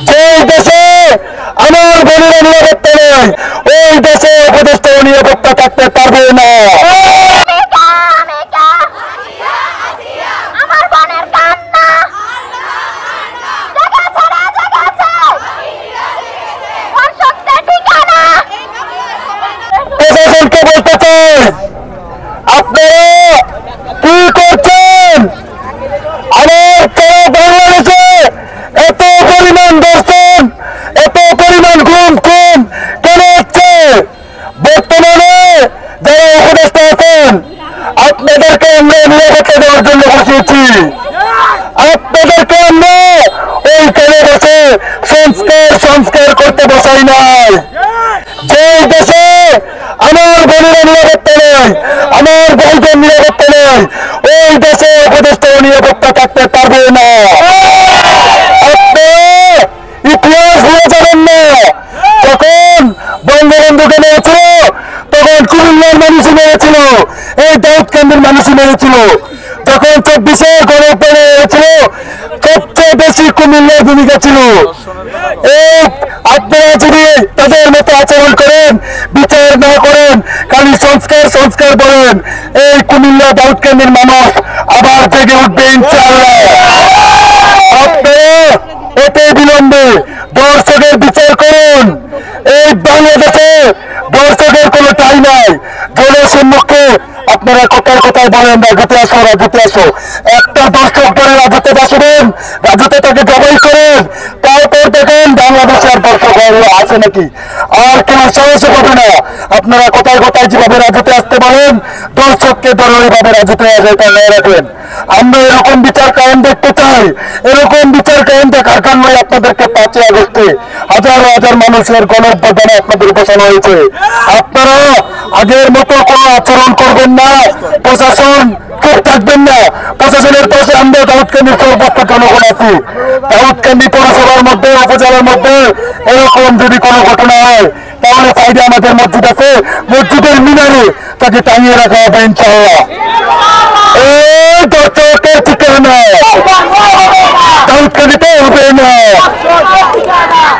যে দেশে আমার বোনেরা নিরাপত্তা নেই, ওই দেশে উপদেষ্টা নিরাপত্তা থাকতে পারবে না। প্রশাসনকে বলতে চাই, আপনারা কি করছেন? আমার সারা বাংলাদেশে এত পরিমাণ দর্শন, এত পরিমাণ খুন কেন হচ্ছে? বর্তমানে যারা উপদেষ্টা আছেন, আপনাদেরকে আমরা নিরাপত্তা দেওয়ার জন্য বসিয়েছি। আপনাদেরকে আমরা ওইখানে বসে সংস্কার করতে বসাই নাই। যে দেশে আমার বোনেরা নিরাপত্তা নেই, আমার ভাইদের নিরাপত্তা নেই, ওই দেশে উপদেষ্টা নিরাপত্তা থাকতে পারবে না। আপনারা ইতিহাস ভুলে যাবেন না। যখন বঙ্গবন্ধুকে মেরেছিল, তখন কুমিল্লার মানুষই মেরেছিল, এই দাউদকান্দির মানুষই মেরেছিল। যখন 24-এর গণঅভ্যুত্থান হয়েছিল, সবচেয়ে বেশি কুমিল্লার ভূমিকা ছিল। এই আপনারা যদি তাদের মতো আচরণ করেন, বিচার না করেন, খালি সংস্কার বলেন, এই কুমিল্লা দাউদকান্দির মানুষ আবার জেগে উঠবে ইনশাআল্লাহ। আপনারা অতি বিলম্বে দর্শকের বিচার করুন। এই বাংলাদেশে দর্শকের কোনো ঠাঁই নাই। জনসম্মুখে আপনারা কোথায় বলেন রাজুতে আসো। একটা দর্শক ধরে রাজুতে বসবেন, রাজুতে তাকে জবাই করেন, তারপর দেখেন বাংলাদেশে আর দর্শক আছে নাকি, আর কেউ সাহস পাবে না। আপনারা কোথায় যেভাবে রাজুতে আসতে বলেন, দর্শককে ধরে ওইভাবে রাজুতে রাখেন। আমরা এরকম বিচার কায়েম দেখতে চাই। এরকম বিচার কায়েম দেখার জন্যই আপনাদেরকে 5 আগস্টে হাজার মানুষের গণঅভ্যুত্থানে আপনাদের বসানো হয়েছে। আপনারা আগের মতো কোনো আচরণ করবেন না, প্রশাসন চুপ থাকবেন না। প্রশাসনের পাশে আমরা দাউদকান্দির সর্বোচ্চ জনগণ আছি। দাউদকান্দি পৌরসভার মধ্যে, উপজেলার মধ্যে এরকম যদি কোনো ঘটনা হয়, তাহলে সাইডে আমাদের মসজিদ আছে, মসজিদের মিনারে তাকে টাঙিয়ে রাখা হবে ইনশাআল্লাহ। এই দর্শকের ঠিকানা দাউদকান্দিতে হবে না,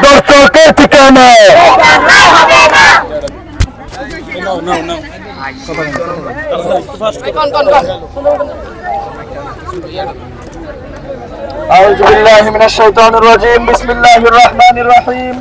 দর্শকের ঠিকানা। আউযু বিল্লাহি মিনাশ শাইতানির রাজীম। বিসমিল্লাহির রহমানির রহিম।